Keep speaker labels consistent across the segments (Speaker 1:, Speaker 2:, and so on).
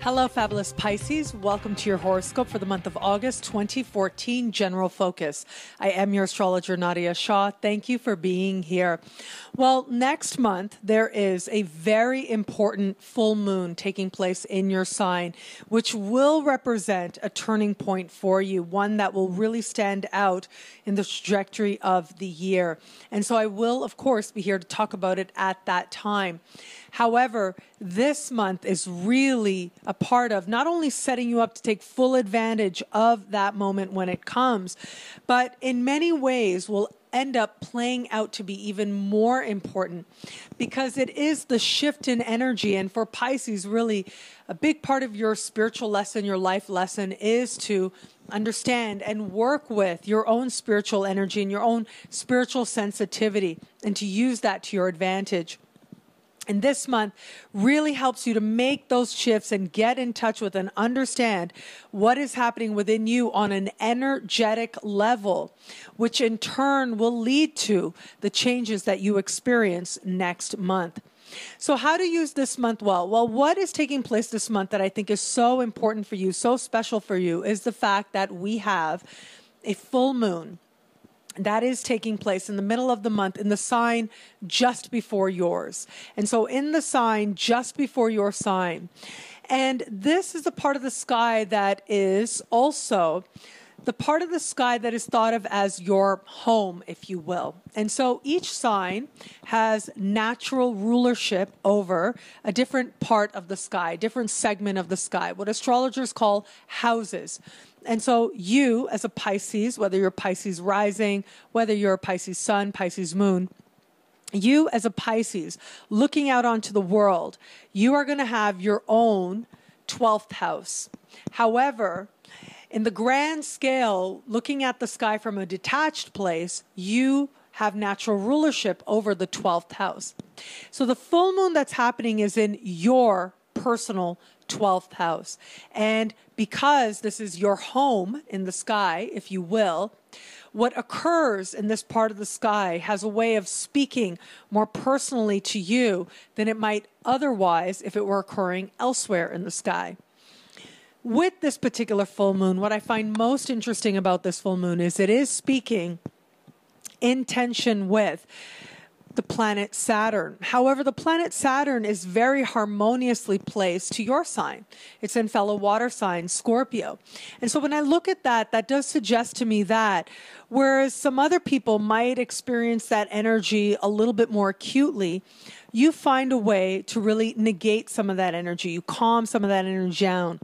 Speaker 1: Hello, fabulous Pisces. Welcome to your horoscope for the month of August 2014, General Focus. I am your astrologer, Nadiya Shah. Thank you for being here. Well, next month, there is a very important full moon taking place in your sign, which will represent a turning point for you, one that will really stand out in the trajectory of the year. And so I will, of course, be here to talk about it at that time. However, this month is really a part of not only setting you up to take full advantage of that moment when it comes, but in many ways will end up playing out to be even more important because it is the shift in energy. And for Pisces, really a big part of your spiritual lesson, your life lesson, is to understand and work with your own spiritual energy and your own spiritual sensitivity and to use that to your advantage. And this month really helps you to make those shifts and get in touch with and understand what is happening within you on an energetic level, which in turn will lead to the changes that you experience next month. So how to use this month well? Well, what is taking place this month that I think is so important for you, so special for you, is the fact that we have a full moon that is taking place in the middle of the month in the sign just before yours. And so in the sign just before your sign. And this is a part of the sky that is also the part of the sky that is thought of as your home, if you will. And so each sign has natural rulership over a different part of the sky, different segment of the sky, what astrologers call houses. And so you, as a Pisces, whether you're Pisces rising, whether you're a Pisces sun, Pisces moon, you as a Pisces looking out onto the world, you are going to have your own 12th house. However, in the grand scale, looking at the sky from a detached place, you have natural rulership over the 12th house. So the full moon that's happening is in your personal 12th house. And because this is your home in the sky, if you will, what occurs in this part of the sky has a way of speaking more personally to you than it might otherwise if it were occurring elsewhere in the sky. With this particular full moon, what I find most interesting about this full moon is it is speaking in tension with the planet Saturn. However, the planet Saturn is very harmoniously placed to your sign. It's in fellow water sign, Scorpio. And so when I look at that, that does suggest to me that whereas some other people might experience that energy a little bit more acutely, you find a way to really negate some of that energy. You calm some of that energy down.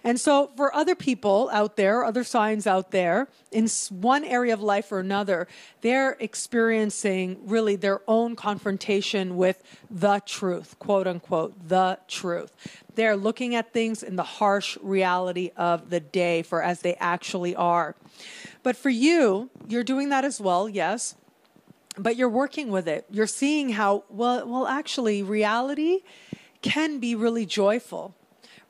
Speaker 1: And so for other people out there, other signs out there, in one area of life or another, they're experiencing really their own confrontation with the truth, quote unquote, the truth. They're looking at things in the harsh reality of the day for as they actually are. But for you, you're doing that as well, yes. But you're working with it. You're seeing how, well, actually, reality can be really joyful.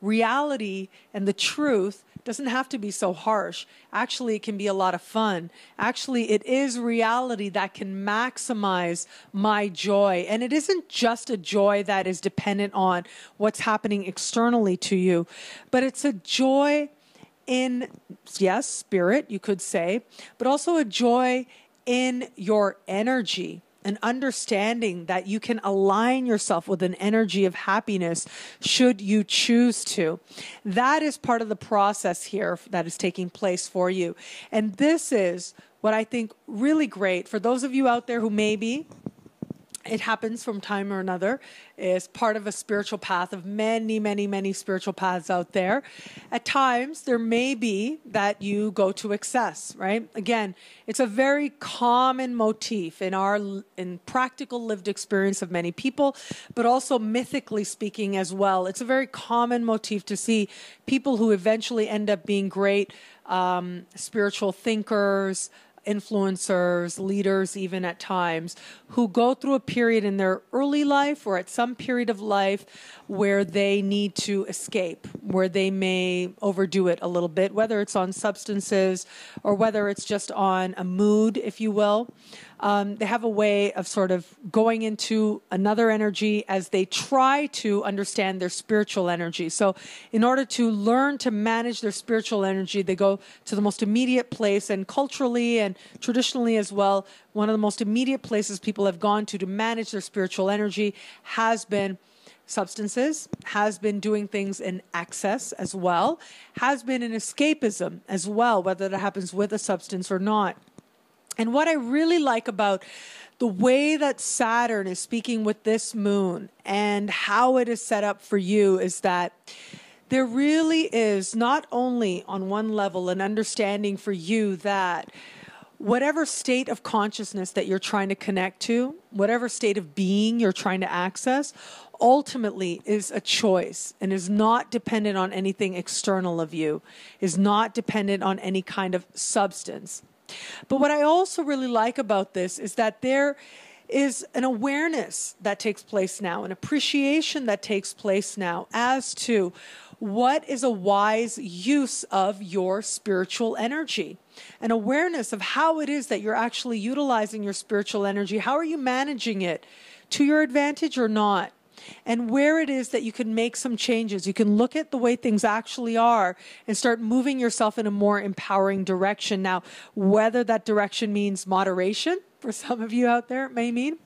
Speaker 1: Reality and the truth doesn't have to be so harsh. Actually, it can be a lot of fun. Actually, it is reality that can maximize my joy. And it isn't just a joy that is dependent on what's happening externally to you, but it's a joy in, yes, spirit, you could say, but also a joy in your energy, an understanding that you can align yourself with an energy of happiness should you choose to. That is part of the process here that is taking place for you. And this is what I think really great for those of you out there who maybe it happens from time or another, is part of a spiritual path of many, many, many spiritual paths out there. At times, there may be that you go to excess, right? Again, it's a very common motif in practical lived experience of many people, but also mythically speaking as well. It's a very common motif to see people who eventually end up being great spiritual thinkers, influencers, leaders even at times, who go through a period in their early life or at some period of life where they need to escape, where they may overdo it a little bit, whether it's on substances or whether it's just on a mood, if you will. They have a way of sort of going into another energy as they try to understand their spiritual energy. So in order to learn to manage their spiritual energy, they go to the most immediate place, and culturally and traditionally as well, one of the most immediate places people have gone to manage their spiritual energy has been substances, has been doing things in excess as well, has been an escapism as well, whether that happens with a substance or not. And what I really like about the way that Saturn is speaking with this moon and how it is set up for you is that there really is not only on one level an understanding for you that whatever state of consciousness that you're trying to connect to, whatever state of being you're trying to access, ultimately is a choice and is not dependent on anything external of you, is not dependent on any kind of substance. But what I also really like about this is that there is an awareness that takes place now, an appreciation that takes place now as to what is a wise use of your spiritual energy, an awareness of how it is that you're actually utilizing your spiritual energy. How are you managing it to your advantage or not? And where it is that you can make some changes. You can look at the way things actually are and start moving yourself in a more empowering direction. Now, whether that direction means moderation, for some of you out there it may mean,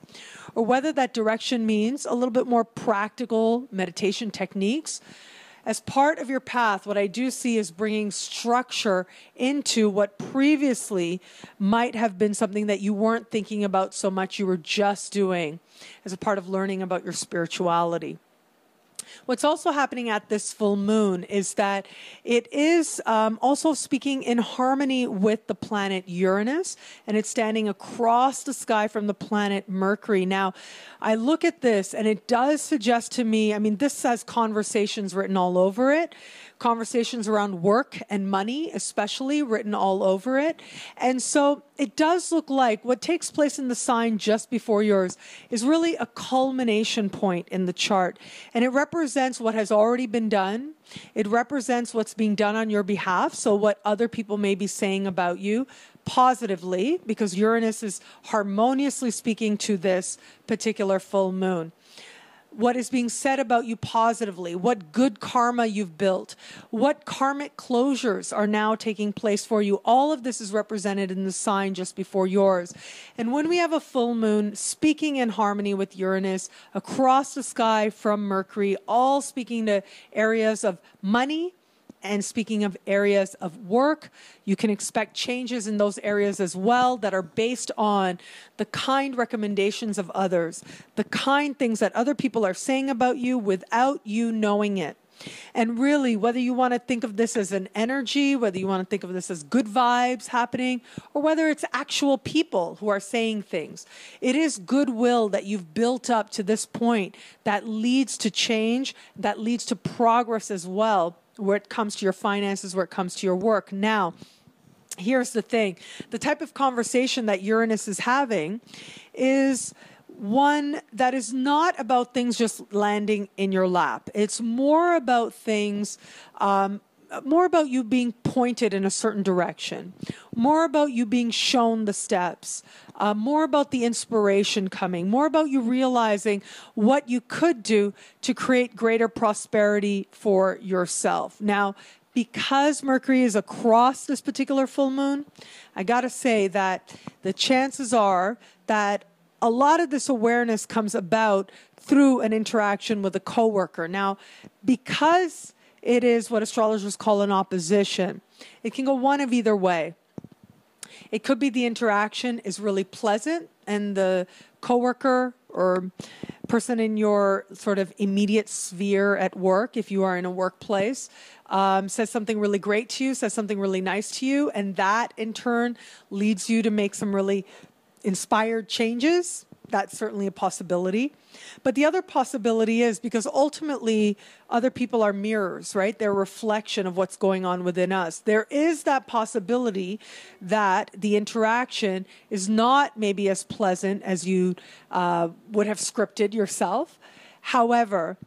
Speaker 1: or whether that direction means a little bit more practical meditation techniques. As part of your path, what I do see is bringing structure into what previously might have been something that you weren't thinking about so much, you were just doing as a part of learning about your spirituality. What's also happening at this full moon is that it is also speaking in harmony with the planet Uranus, and it's standing across the sky from the planet Mercury. Now, I look at this and it does suggest to me, I mean, this has conversations written all over it, conversations around work and money, especially written all over it. And so it does look like what takes place in the sign just before yours is really a culmination point in the chart. And it represents what has already been done. It represents what's being done on your behalf. So what other people may be saying about you positively, because Uranus is harmoniously speaking to this particular full moon. What is being said about you positively, what good karma you've built, what karmic closures are now taking place for you. All of this is represented in the sign just before yours. And when we have a full moon speaking in harmony with Uranus across the sky from Mercury, all speaking to areas of money, and speaking of areas of work, you can expect changes in those areas as well that are based on the kind recommendations of others, the kind things that other people are saying about you without you knowing it. And really, whether you want to think of this as an energy, whether you want to think of this as good vibes happening, or whether it's actual people who are saying things, it is goodwill that you've built up to this point that leads to change, that leads to progress as well, where it comes to your finances, where it comes to your work. Now, here's the thing. The type of conversation that Uranus is having is one that is not about things just landing in your lap. It's more about things, more about you being pointed in a certain direction, more about you being shown the steps, more about the inspiration coming, more about you realizing what you could do to create greater prosperity for yourself. Now, because Mercury is across this particular full moon, I got to say that the chances are that a lot of this awareness comes about through an interaction with a coworker. Now, because it is what astrologers call an opposition, it can go one of either way. It could be the interaction is really pleasant and the coworker or person in your sort of immediate sphere at work, if you are in a workplace, says something really great to you, says something really nice to you, and that in turn leads you to make some really inspired changes. That's certainly a possibility. But the other possibility is because ultimately other people are mirrors, right? They're a reflection of what's going on within us. There is that possibility that the interaction is not maybe as pleasant as you would have scripted yourself. However,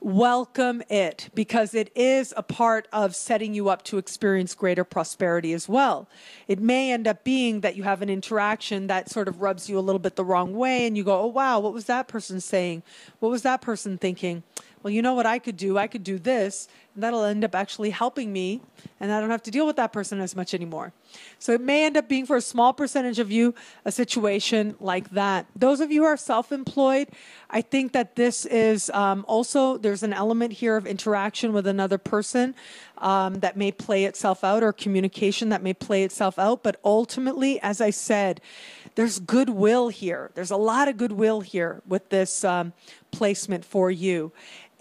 Speaker 1: welcome it, because it is a part of setting you up to experience greater prosperity as well. It may end up being that you have an interaction that sort of rubs you a little bit the wrong way, and you go, oh, wow, what was that person saying? What was that person thinking? Well, you know what I could do? I could do this, and that'll end up actually helping me, and I don't have to deal with that person as much anymore. So it may end up being, for a small percentage of you, a situation like that. Those of you who are self-employed, I think that this is also, there's an element here of interaction with another person that may play itself out, or communication that may play itself out. But ultimately, as I said, there's goodwill here. There's a lot of goodwill here with this placement for you.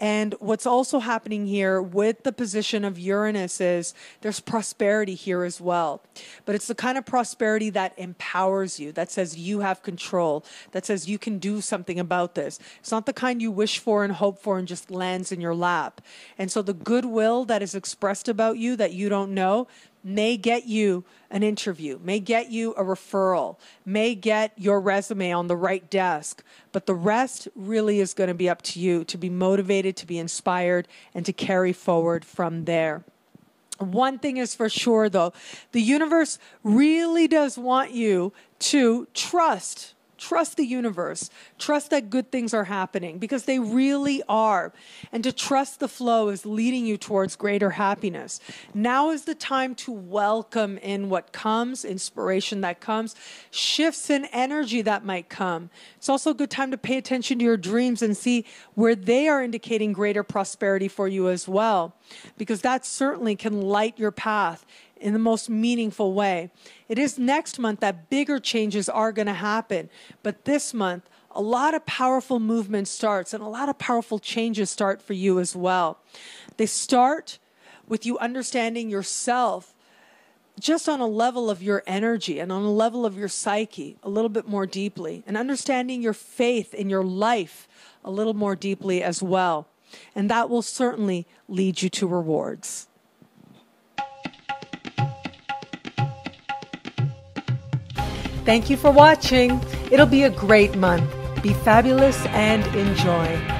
Speaker 1: And what's also happening here with the position of Uranus is there's prosperity here as well. But it's the kind of prosperity that empowers you, that says you have control, that says you can do something about this. It's not the kind you wish for and hope for and just lands in your lap. And so the goodwill that is expressed about you that you don't know may get you an interview, may get you a referral, may get your resume on the right desk. But the rest really is going to be up to you to be motivated, to be inspired, and to carry forward from there. One thing is for sure, though, the universe really does want you to trust the universe. Trust that good things are happening, because they really are. And to trust the flow is leading you towards greater happiness. Now is the time to welcome in what comes, inspiration that comes, shifts in energy that might come. It's also a good time to pay attention to your dreams and see where they are indicating greater prosperity for you as well, because that certainly can light your path in the most meaningful way. It is next month that bigger changes are going to happen. But this month, a lot of powerful movement starts, and a lot of powerful changes start for you as well. They start with you understanding yourself just on a level of your energy and on a level of your psyche a little bit more deeply, and understanding your faith in your life a little more deeply as well. And that will certainly lead you to rewards. Thank you for watching. It'll be a great month. Be fabulous and enjoy.